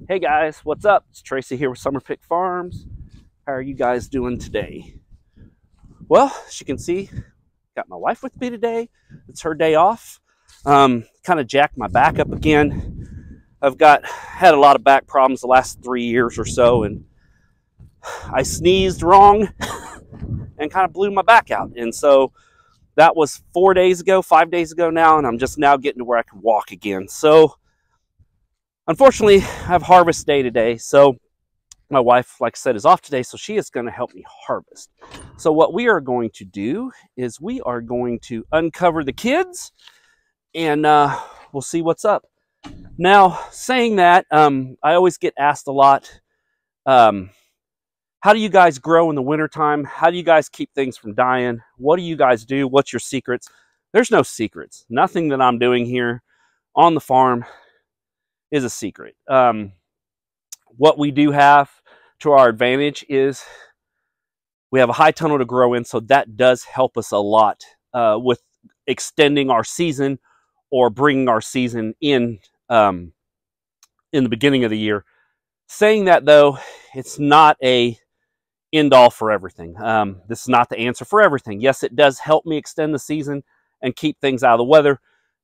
Hey guys, what's up? It's Tracy here with Summer Pick Farms. How are you guys doing today? Well, as you can see, got my wife with me today. It's her day off. Kind of jacked my back up again. I've had a lot of back problems the last 3 years or so, and I sneezed wrong and kind of blew my back out. And so that was 4 days ago, 5 days ago now, and I'm just now getting to where I can walk again. So unfortunately, I have harvest day today. So my wife, like I said, is off today, so she is going to help me harvest. So what we are going to do is we are going to uncover the kids, and we'll see what's up. Now, saying that, I always get asked a lot, how do you guys grow in the wintertime? How do you guys keep things from dying? What do you guys do? What's your secrets? There's no secrets. Nothing that I'm doing here on the farm is a secret. What we do have to our advantage is we have a high tunnel to grow in, so that does help us a lot with extending our season or bringing our season in the beginning of the year. Saying that, though, it's not a end-all for everything. This is not the answer for everything. Yes, it does help me extend the season and keep things out of the weather,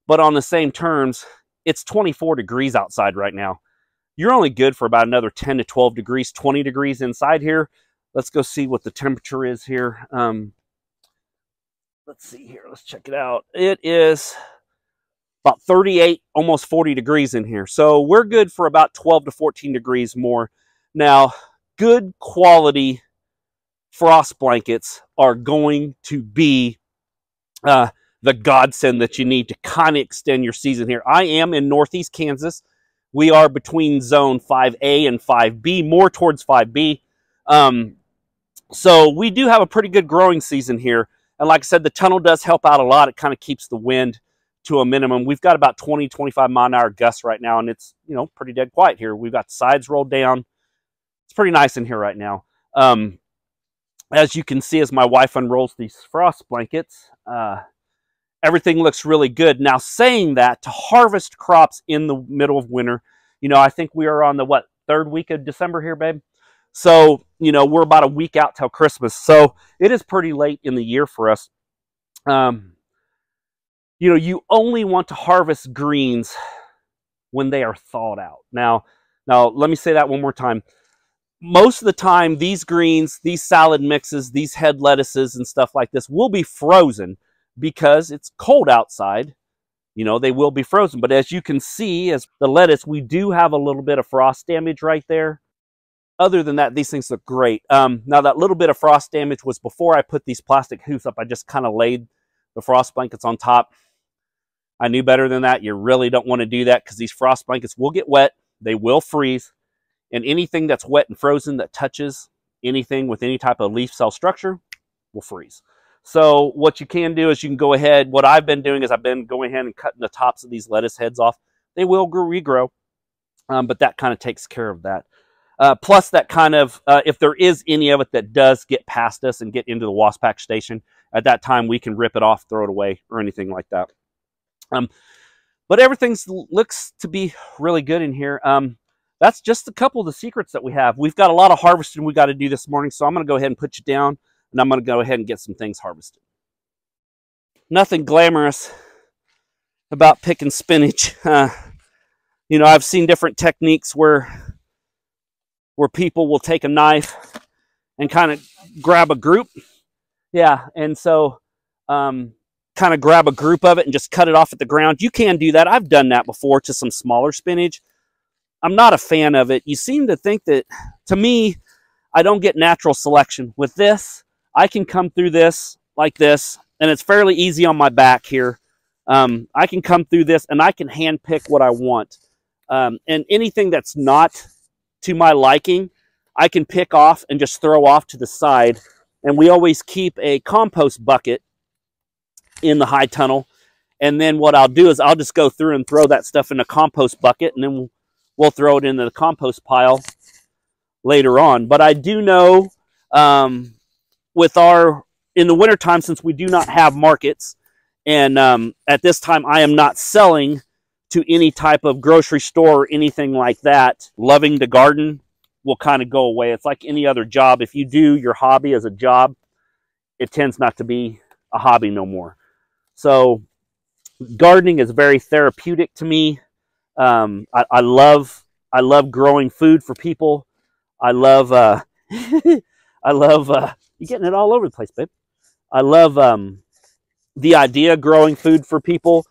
but on the same terms, it's 24 degrees outside right now. You're only good for about another 10 to 12 degrees, 20 degrees inside here. Let's go see what the temperature is here. Let's see here. Let's check it out. It is about 38, almost 40 degrees in here. So we're good for about 12 to 14 degrees more. Now, good quality frost blankets are going to be the godsend that you need to kind of extend your season here. I am in Northeast Kansas. We are between zone 5A and 5B, more towards 5B. So we do have a pretty good growing season here. And like I said, the tunnel does help out a lot. It kind of keeps the wind to a minimum. We've got about 20, 25 mile an hour gusts right now, and it's, pretty dead quiet here. We've got the sides rolled down. It's pretty nice in here right now. As you can see, as my wife unrolls these frost blankets, everything looks really good. Now, saying that, to harvest crops in the middle of winter, I think we are on the, third week of December here, babe? So, we're about a week out till Christmas. So it is pretty late in the year for us. You only want to harvest greens when they are thawed out. Now, let me say that one more time. Most of the time, these greens, these salad mixes, these head lettuces and stuff like this will be frozen because it's cold outside. They will be frozen. But as you can see, as the lettuce, we do have a little bit of frost damage right there. Other than that, these things look great. Now, that little bit of frost damage was before I put these plastic hoops up. I just kind of laid the frost blankets on top. I knew better than that. You really don't want to do that because these frost blankets will get wet. They will freeze. And anything that's wet and frozen that touches anything with any type of leaf cell structure will freeze. So what you can do is you can go ahead. What I've been doing is I've been going ahead and cutting the tops of these lettuce heads off. They will regrow, but that kind of takes care of that. Plus that kind of, if there is any of it that does get past us and get into the wasp pack station, at that time we can rip it off, throw it away, or anything like that. But everything looks to be really good in here. That's just a couple of the secrets that we have. We've got a lot of harvesting we got to do this morning, so I'm going to go ahead and put you down, and I'm going to go ahead and get some things harvested. Nothing glamorous about picking spinach. I've seen different techniques where people will take a knife and kind of grab a group. Yeah, and so kind of grab a group of it and just cut it off at the ground. You can do that. I've done that before to some smaller spinach. I'm not a fan of it. You seem to think that, to me, I don't get natural selection. With this, I can come through this like this, and it's fairly easy on my back here. I can come through this, and I can hand pick what I want. And anything that's not to my liking, I can pick off and just throw off to the side. And we always keep a compost bucket in the high tunnel. And then what I'll do is I'll just go through and throw that stuff in a compost bucket, and then we'll throw it into the compost pile later on. But I do know in the wintertime, since we do not have markets, and at this time I am not selling to any type of grocery store or anything like that, loving the garden will kind of go away. It's like any other job. If you do your hobby as a job, it tends not to be a hobby no more. So gardening is very therapeutic to me. I love growing food for people. I love you're getting it all over the place, babe. I love the idea of growing food for people.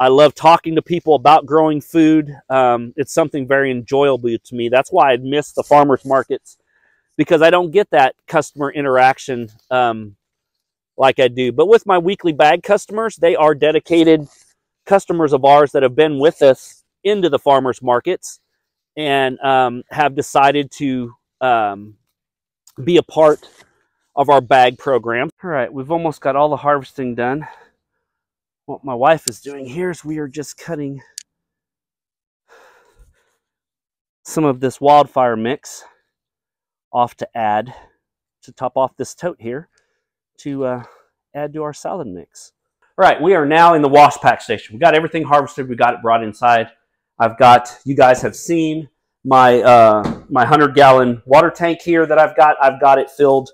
I love talking to people about growing food. It's something very enjoyable to me. That's why I miss the farmers markets, because I don't get that customer interaction like I do. But with my weekly bag customers, they are dedicated customers of ours that have been with us into the farmers markets and have decided to be a part of our bag program. All right, we've almost got all the harvesting done. What my wife is doing here is we are just cutting some of this wildfire mix off to add, to top off this tote here, to add to our salad mix. All right, we are now in the wash pack station. We got everything harvested. We got it brought inside. I've got, you guys have seen my my 100-gallon water tank here that I've got it filled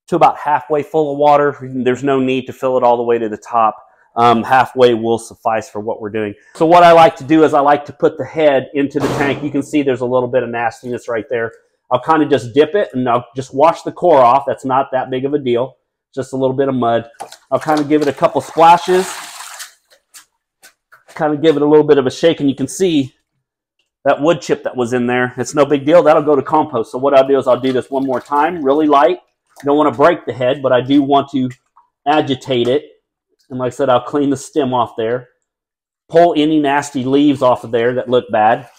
to about halfway full of water. There's no need to fill it all the way to the top. Halfway will suffice for what we're doing. So what I like to do is I like to put the head into the tank. You can see there's a little bit of nastiness right there. I'll kind of just dip it and I'll just wash the core off. That's not that big of a deal. Just a little bit of mud. I'll kind of give it a couple splashes. Kind of give it a little bit of a shake, and you can see that wood chip that was in there. It's no big deal. That'll go to compost. So what I'll do is I'll do this one more time, really light. I don't want to break the head, but I do want to agitate it. And like I said, I'll clean the stem off there. Pull any nasty leaves off of there that look bad.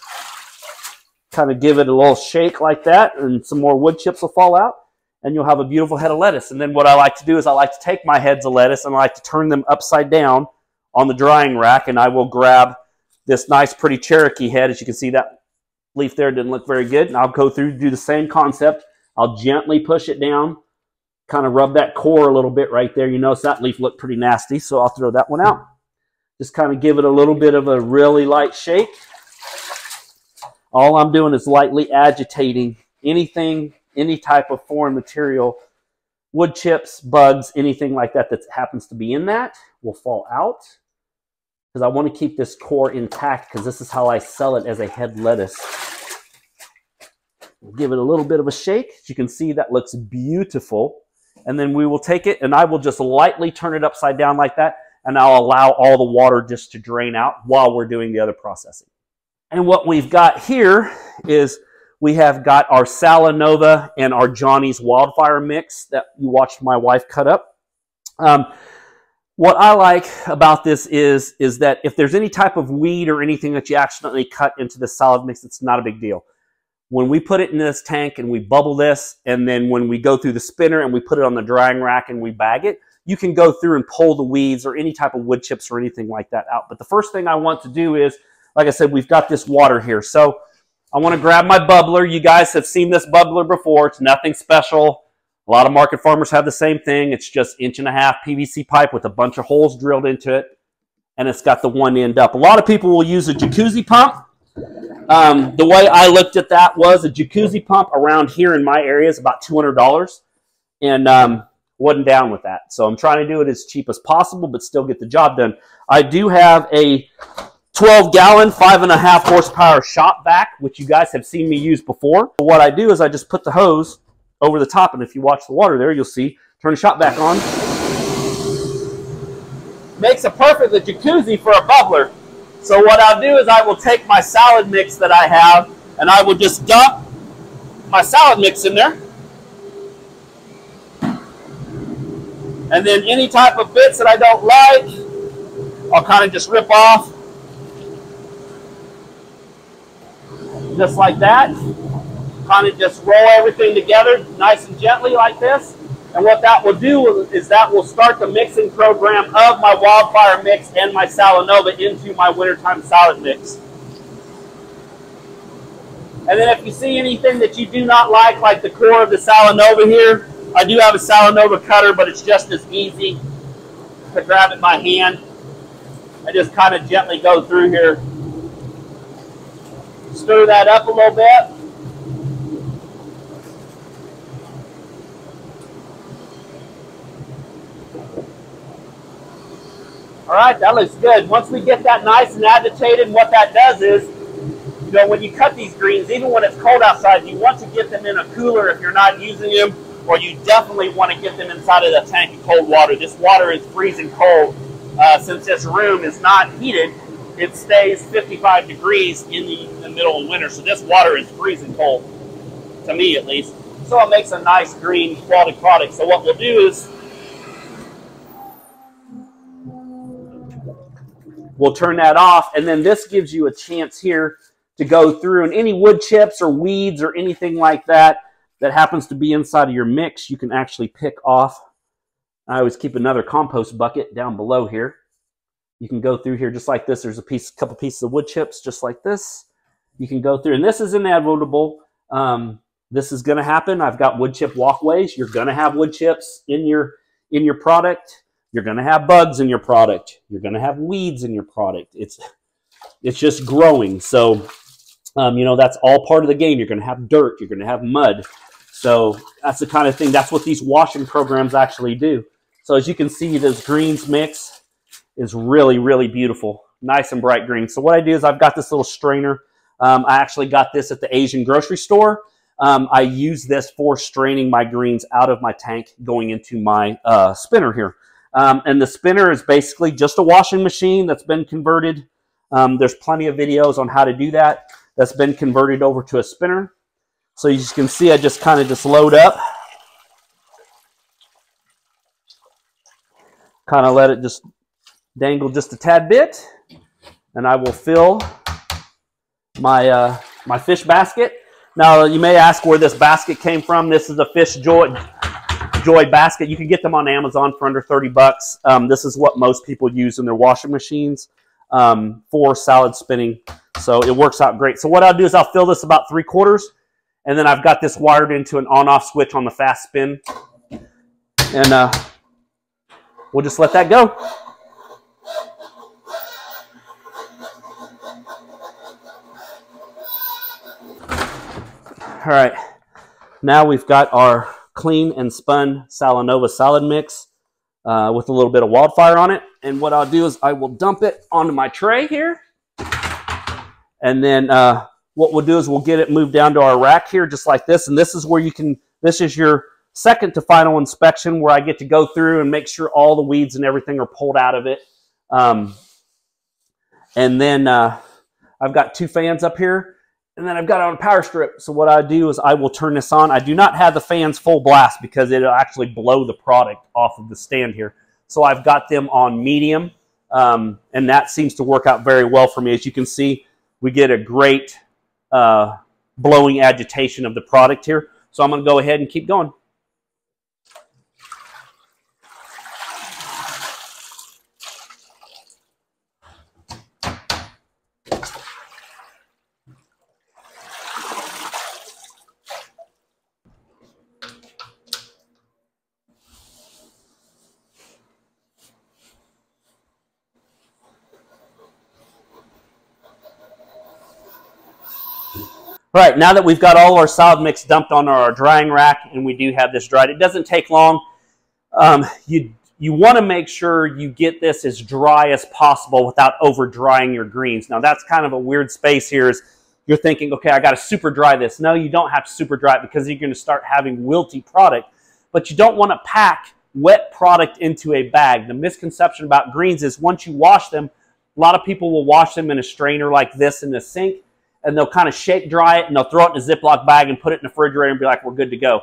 Kind of give it a little shake like that, and some more wood chips will fall out, and you'll have a beautiful head of lettuce. And then what I like to do is I like to take my heads of lettuce and I like to turn them upside down on the drying rack, and I will grab this nice pretty Cherokee head. As you can see, that leaf there didn't look very good. And I'll go through, do the same concept. I'll gently push it down, kind of rub that core a little bit right there. You notice that leaf looked pretty nasty, so I'll throw that one out. Just kind of give it a little bit of a really light shake. All I'm doing is lightly agitating anything, any type of foreign material, wood chips, bugs, anything like that that happens to be in that will fall out, because I want to keep this core intact, because this is how I sell it as a head lettuce. Give it a little bit of a shake. As you can see, that looks beautiful. And then we will take it, and I will just lightly turn it upside down like that, and I'll allow all the water just to drain out while we're doing the other processing. And what we've got here is we have got our Salanova and our Johnny's Wildfire mix that you watched my wife cut up. What I like about this is that if there's any type of weed or anything that you accidentally cut into the salad mix, it's not a big deal. When we put it in this tank and we bubble this, and then when we go through the spinner and we put it on the drying rack and we bag it, you can go through and pull the weeds or any type of wood chips or anything like that out. But the first thing I want to do is, like I said, we've got this water here. So I want to grab my bubbler. You guys have seen this bubbler before. It's nothing special. A lot of market farmers have the same thing. It's just 1.5 inch PVC pipe with a bunch of holes drilled into it, and it's got the one end up. A lot of people will use a jacuzzi pump. The way I looked at that was a jacuzzi pump around here in my area is about $200, and wasn't down with that. So I'm trying to do it as cheap as possible, but still get the job done. I do have a 12-gallon, 5.5 horsepower shop vac, which you guys have seen me use before. What I do is I just put the hose over the top, and if you watch the water there, you'll see, turn the shop vac on. Makes a perfect jacuzzi for a bubbler. So what I'll do is I will take my salad mix that I have, and I will just dump my salad mix in there. And then any type of bits that I don't like, I'll kind of just rip off. Just like that. Kind of just roll everything together nice and gently like this. And what that will do is that will start the mixing program of my Wildfire mix and my Salanova into my wintertime salad mix. And then if you see anything that you do not like the core of the Salanova here, I do have a Salanova cutter, but it's just as easy to grab it by hand. I just kind of gently go through here Stir that up a little bit. All right, that looks good. Once we get that nice and agitated, what that does is, you know, when you cut these greens, even when it's cold outside, you want to get them in a cooler if you're not using them, or you definitely want to get them inside of the tank of cold water. This water is freezing cold. Since this room is not heated, it stays 55 degrees in the middle of winter. So this water is freezing cold, to me at least. So it makes a nice green quality product. So what we'll do is we'll turn that off, and then this gives you a chance here to go through, and any wood chips or weeds or anything like that that happens to be inside of your mix, you can actually pick off. I always keep another compost bucket down below here. You can go through here just like this. There's a couple pieces of wood chips just like this. You can go through, and this is inevitable. This is going to happen. I've got wood chip walkways. You're going to have wood chips in your product. You're going to have bugs in your product. You're going to have weeds in your product. It's just growing. So, you know, that's all part of the game. You're going to have dirt. You're going to have mud. So that's the kind of thing. That's what these washing programs actually do. So as you can see, this greens mix is really, really beautiful. Nice and bright green. So what I do is I've got this little strainer. I actually got this at the Asian grocery store. I use this for straining my greens out of my tank going into my spinner here. And the spinner is basically just a washing machine that's been converted. There's plenty of videos on how to do that. That's been converted over to a spinner. So you can see I just kind of just load up. Kind of let it just dangle just a tad bit. And I will fill my, my fish basket. Now you may ask where this basket came from. This is a Fish Joy basket. You can get them on Amazon for under 30 bucks. This is what most people use in their washing machines for salad spinning. So it works out great. So what I'll do is I'll fill this about 3/4, and then I've got this wired into an on-off switch on the fast spin. And we'll just let that go. All right, now we've got our clean and spun Salanova salad mix with a little bit of wildfire on it. And what I'll do is I will dump it onto my tray here. And then what we'll do is we'll get it moved down to our rack here just like this. And this is where you can, this is your second to final inspection where I get to go through and make sure all the weeds and everything are pulled out of it. And then I've got 2 fans up here. And then I've got it on a power strip. So what I do is I will turn this on. I do not have the fans full blast because it'll actually blow the product off of the stand here. So I've got them on medium. And that seems to work out very well for me. As you can see, we get a great blowing agitation of the product here. So I'm going to go ahead and keep going. All right, now that we've got all our salad mix dumped on our drying rack and we do have this dried, it doesn't take long. You want to make sure you get this as dry as possible without over drying your greens. Now that's kind of a weird space here is you're thinking, okay, I got to super dry this. No, you don't have to super dry it because you're going to start having wilty product, but you don't want to pack wet product into a bag. The misconception about greens is once you wash them, a lot of people will wash them in a strainer like this in the sink, and they'll kind of shake dry it, and they'll throw it in a Ziploc bag and put it in the refrigerator and be like, we're good to go.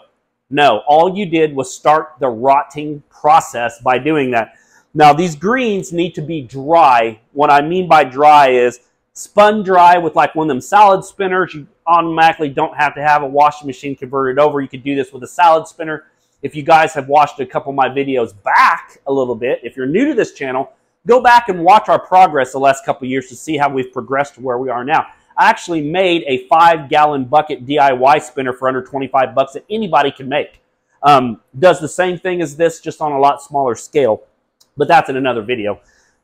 No, all you did was start the rotting process by doing that. Now, these greens need to be dry. What I mean by dry is spun dry with like one of them salad spinners. You automatically don't have to have a washing machine converted over. You could do this with a salad spinner. If you guys have watched a couple of my videos back a little bit, if you're new to this channel, go back and watch our progress the last couple of years to see how we've progressed to where we are now. I actually made a 5-gallon bucket DIY spinner for under 25 bucks that anybody can make. Does the same thing as this, just on a lot smaller scale, but that's in another video.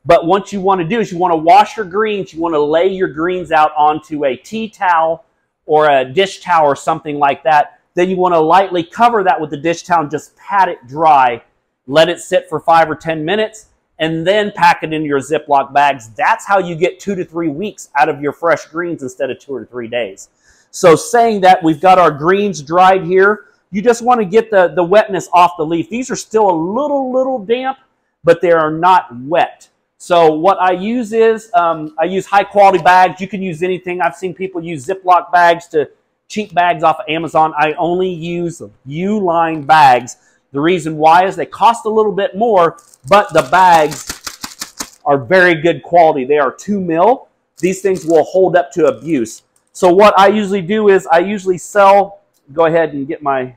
But what you want to do is you want to wash your greens. You want to lay your greens out onto a tea towel or a dish towel or something like that. Then you want to lightly cover that with the dish towel and just pat it dry. Let it sit for 5 or 10 minutes and then pack it into your Ziploc bags. That's how you get 2 to 3 weeks out of your fresh greens instead of 2 or 3 days. So saying that, we've got our greens dried here. You just want to get the wetness off the leaf. These are still a little damp, but they are not wet. So what I use is, I use high quality bags. You can use anything. I've seen people use Ziploc bags to cheap bags off of Amazon. I only use U-line bags. The reason why is they cost a little bit more, but the bags are very good quality. They are 2 mil. These things will hold up to abuse. So what I usually do is I usually sell, go ahead and get my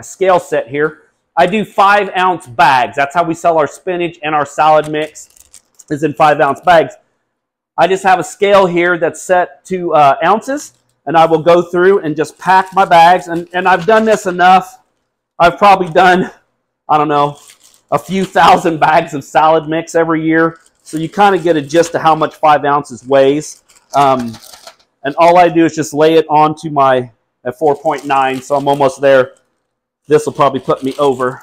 scale set here. I do 5-ounce bags. That's how we sell our spinach and our salad mix, is in 5-ounce bags. I just have a scale here that's set to ounces, and I will go through and just pack my bags. And I've done this enough. I've probably done, I don't know, a few thousand bags of salad mix every year. So you kind of get a gist of how much 5 ounces weighs. And all I do is just lay it onto my, at 4.9, so I'm almost there. This will probably put me over.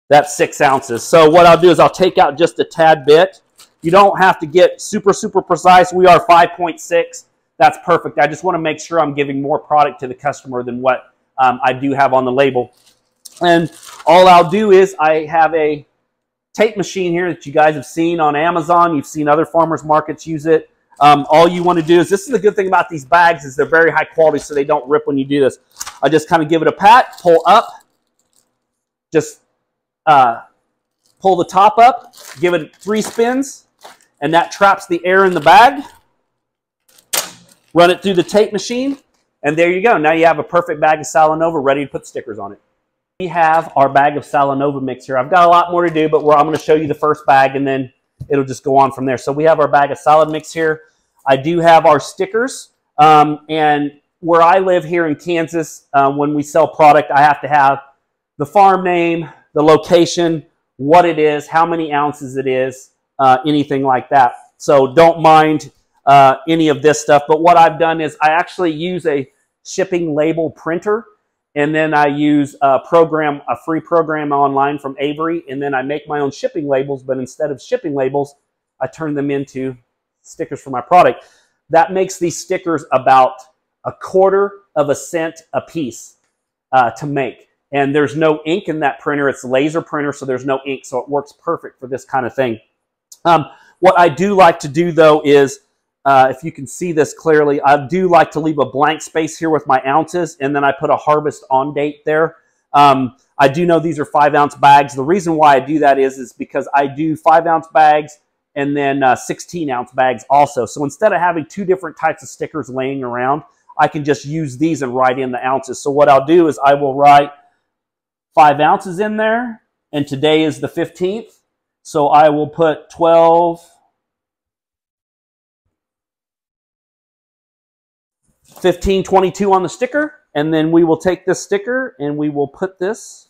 That's 6 ounces. So what I'll do is I'll take out just a tad bit. You don't have to get super precise. We are 5.6. That's perfect. I just want to make sure I'm giving more product to the customer than what I do have on the label. And all I'll do is I have a tape machine here that you guys have seen on Amazon. You've seen other farmers markets use it. All you want to do is, this is the good thing about these bags, is they're very high quality, so they don't rip when you do this. I just kind of give it a pat, pull up, just pull the top up, give it 3 spins, and that traps the air in the bag. Run it through the tape machine, and there you go. Now you have a perfect bag of Salanova ready to put stickers on it. We have our bag of Salanova mix here. I've got a lot more to do, but I'm going to show you the first bag, and then it'll just go on from there. So we have our bag of salad mix here. I do have our stickers, and where I live here in Kansas, when we sell product, I have to have the farm name, the location, what it is, how many ounces it is, anything like that. So don't mind any of this stuff. But what I've done is I actually use a shipping label printer, and then I use a free program online from Avery, and then I make my own shipping labels, but instead of shipping labels, I turn them into stickers for my product. That makes these stickers about 1/4 cent a piece to make. And there's no ink in that printer. It's a laser printer, so there's no ink, so it works perfect for this kind of thing. What I do like to do, though, is if you can see this clearly, I do like to leave a blank space here with my ounces, and then I put a harvest on date there. I do know these are 5-ounce bags. The reason why I do that is because I do 5-ounce bags and then 16-ounce bags also. So instead of having 2 different types of stickers laying around, I can just use these and write in the ounces. So what I'll do is I will write 5 ounces in there, and today is the 15th. So I will put 12/15/22 on the sticker, and then we will take this sticker and we will put this,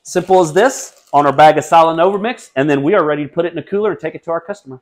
simple as this, on our bag of Salanova mix, and then we are ready to put it in a cooler and take it to our customer.